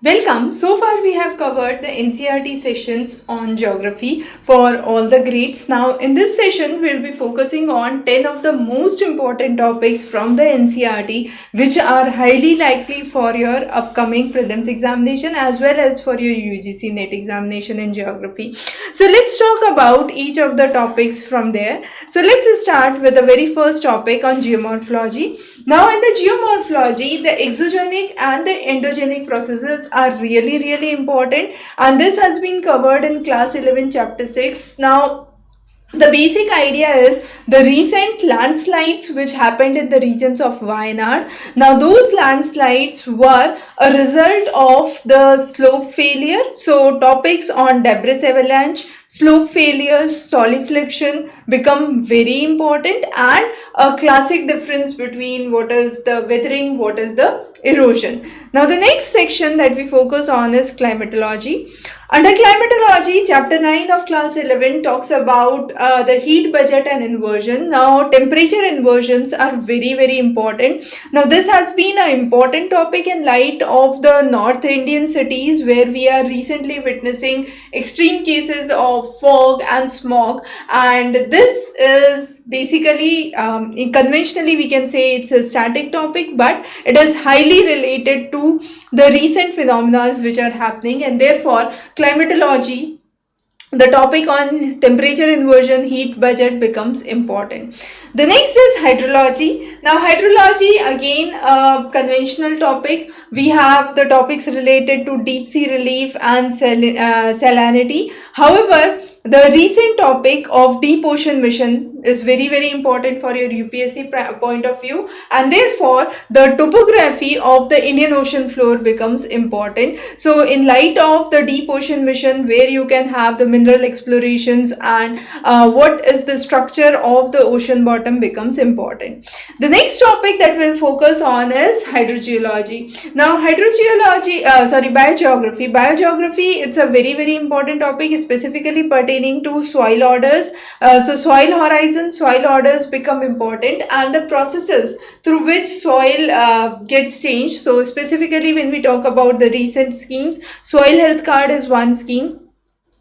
Welcome. So far, we have covered the NCRT sessions on geography for all the grades. Now, in this session, we'll be focusing on 10 of the most important topics from the NCRT, which are highly likely for your upcoming prelims examination as well as for your UGC NET examination in geography. So, let's talk about each of the topics from there. So, let's start with the very first topic on geomorphology. Now, in the geomorphology, the exogenic and the endogenic processes are really important, and this has been covered in class 11 chapter 6. Now, the basic idea is the recent landslides which happened in the regions of Wayanad. Now, those landslides were a result of the slope failure. So, topics on debris avalanche, slope failures, solifluction become very important, and a classic difference between what is the weathering, what is the erosion. Now, the next section that we focus on is climatology. Under climatology, chapter 9 of class 11 talks about the heat budget and inversion. Now, temperature inversions are very important. Now, this has been an important topic in light of the North Indian cities where we are recently witnessing extreme cases of fog and smog. And this is basically, conventionally, we can say it's a static topic, but it is highly related to the recent phenomena which are happening, and therefore climatology, the topic on temperature inversion, heat budget becomes important. The next is hydrology. Now, hydrology, again a conventional topic. We have the topics related to deep sea relief and salinity. However, the recent topic of deep ocean mission is very important for your UPSC point of view, and therefore the topography of the Indian Ocean floor becomes important. So, in light of the deep ocean mission, where you can have the mineral explorations and what is the structure of the ocean bottom becomes important. The next topic that we'll focus on is hydrogeology. Now, biogeography. Biogeography, it's a very important topic, specifically pertaining to soil orders. So, soil horizon, soil orders become important, and the processes through which soil gets changed. So, specifically when we talk about the recent schemes, soil health card is one scheme.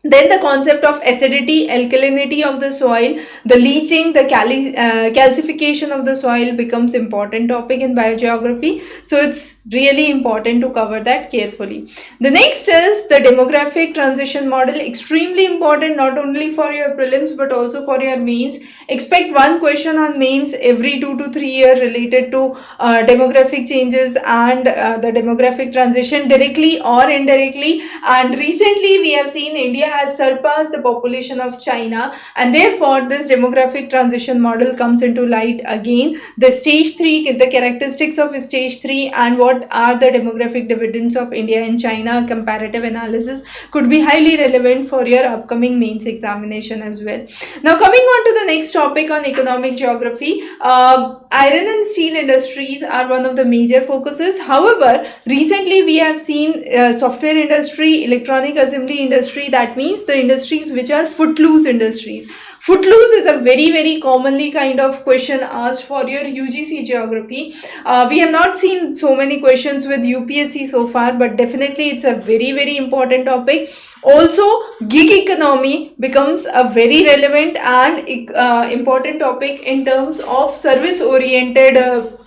Then the concept of acidity, alkalinity of the soil, the leaching, the calcification of the soil becomes important topic in biogeography. So it's really important to cover that carefully. The next is the demographic transition model, extremely important not only for your prelims but also for your mains. Expect one question on mains every 2 to 3 years related to demographic changes and the demographic transition directly or indirectly. And recently we have seen India has surpassed the population of China, and therefore this demographic transition model comes into light again. The stage 3, the characteristics of stage 3 and what are the demographic dividends of India and China, comparative analysis could be highly relevant for your upcoming mains examination as well. Now, coming on to the next topic on economic geography, iron and steel industries are one of the major focuses. However, recently we have seen software industry, electronic assembly industry, that means the industries which are footloose industries. Footloose is a very commonly kind of question asked for your UGC geography. We have not seen so many questions with UPSC so far, but definitely it's a very important topic. Also, gig economy becomes a very relevant and important topic in terms of service oriented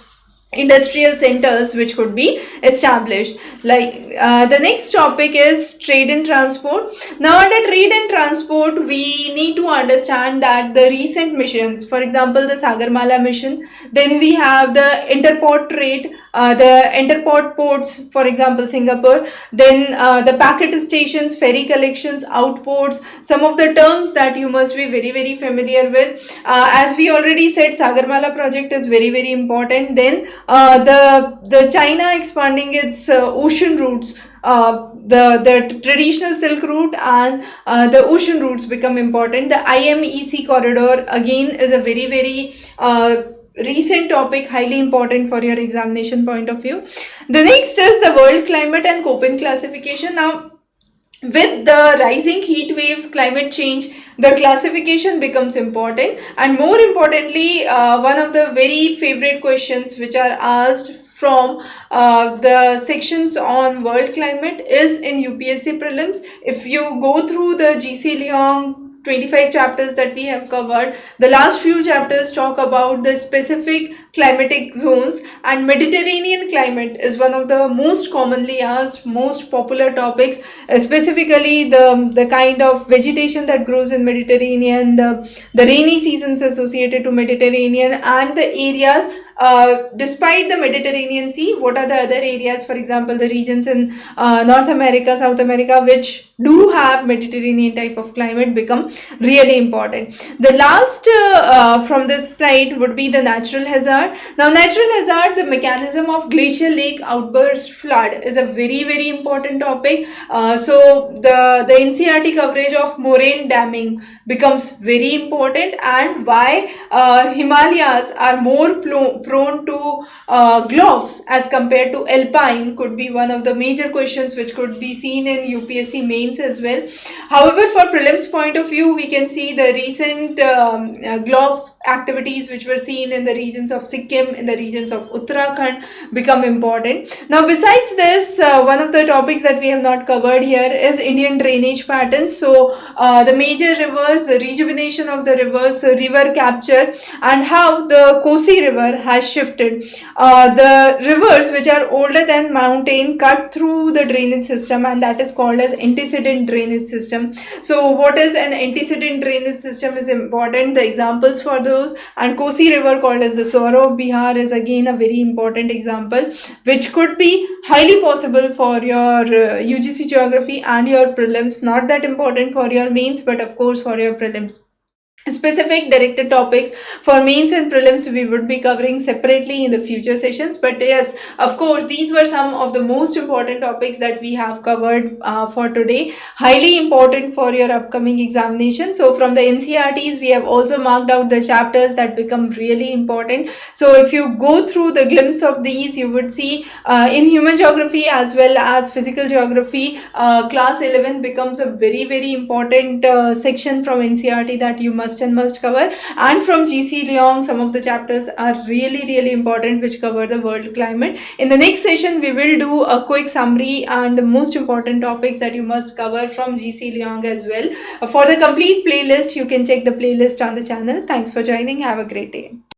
industrial centers which could be established. Like the next topic is trade and transport. Now, under trade and transport, we need to understand that the recent missions, for example the Sagarmala mission, then we have the interport trade, the interport ports, for example Singapore, then the packet stations, ferry collections, outports, some of the terms that you must be very familiar with. As we already said, Sagarmala project is very important. Then the China expanding its ocean routes, the traditional Silk Route and the ocean routes become important. The IMEC corridor again is a very recent topic, highly important for your examination point of view. The next is the world climate and Köppen classification. Now, with the rising heat waves, climate change, the classification becomes important, and more importantly, one of the very favorite questions which are asked from the sections on world climate is in UPSC prelims. If you go through the GC Leong 25 chapters that we have covered, the last few chapters talk about the specific climatic zones, and Mediterranean climate is one of the most commonly asked, most popular topics, specifically the kind of vegetation that grows in Mediterranean, the rainy seasons associated to Mediterranean, and the areas despite the Mediterranean Sea, what are the other areas, for example, the regions in North America, South America, which do have Mediterranean type of climate, become really important. The last from this slide would be the natural hazard. Now, natural hazard, the mechanism of glacial lake outburst flood, is a very important topic. So the NCERT coverage of moraine damming becomes very important, and why Himalayas are more prone to gloughs as compared to alpine could be one of the major questions which could be seen in UPSC mains as well. However, for prelims point of view, we can see the recent glough activities which were seen in the regions of Sikkim, in the regions of Uttarakhand, become important. Now, besides this, one of the topics that we have not covered here is Indian drainage patterns. So, the major rivers, the rejuvenation of the rivers, so river capture, and how the Kosi River has shifted. The rivers which are older than mountain cut through the drainage system, and that is called as antecedent drainage system. So, what is an antecedent drainage system is important. The examples for those, and Kosi River, called as the Swaro of Bihar, is again a very important example which could be highly possible for your UGC geography and your prelims. Not that important for your mains, but of course for your prelims. Specific directed topics for mains and prelims we would be covering separately in the future sessions, but yes, of course, these were some of the most important topics that we have covered for today, highly important for your upcoming examination. So from the NCERTs, we have also marked out the chapters that become really important. So if you go through the glimpse of these, you would see in human geography as well as physical geography, class 11 becomes a very important section from NCERT that you must cover, and from GC Leong, some of the chapters are really important which cover the world climate. In the next session, we will do a quick summary and the most important topics that you must cover from GC Leong as well. For the complete playlist, you can check the playlist on the channel. Thanks for joining. Have a great day.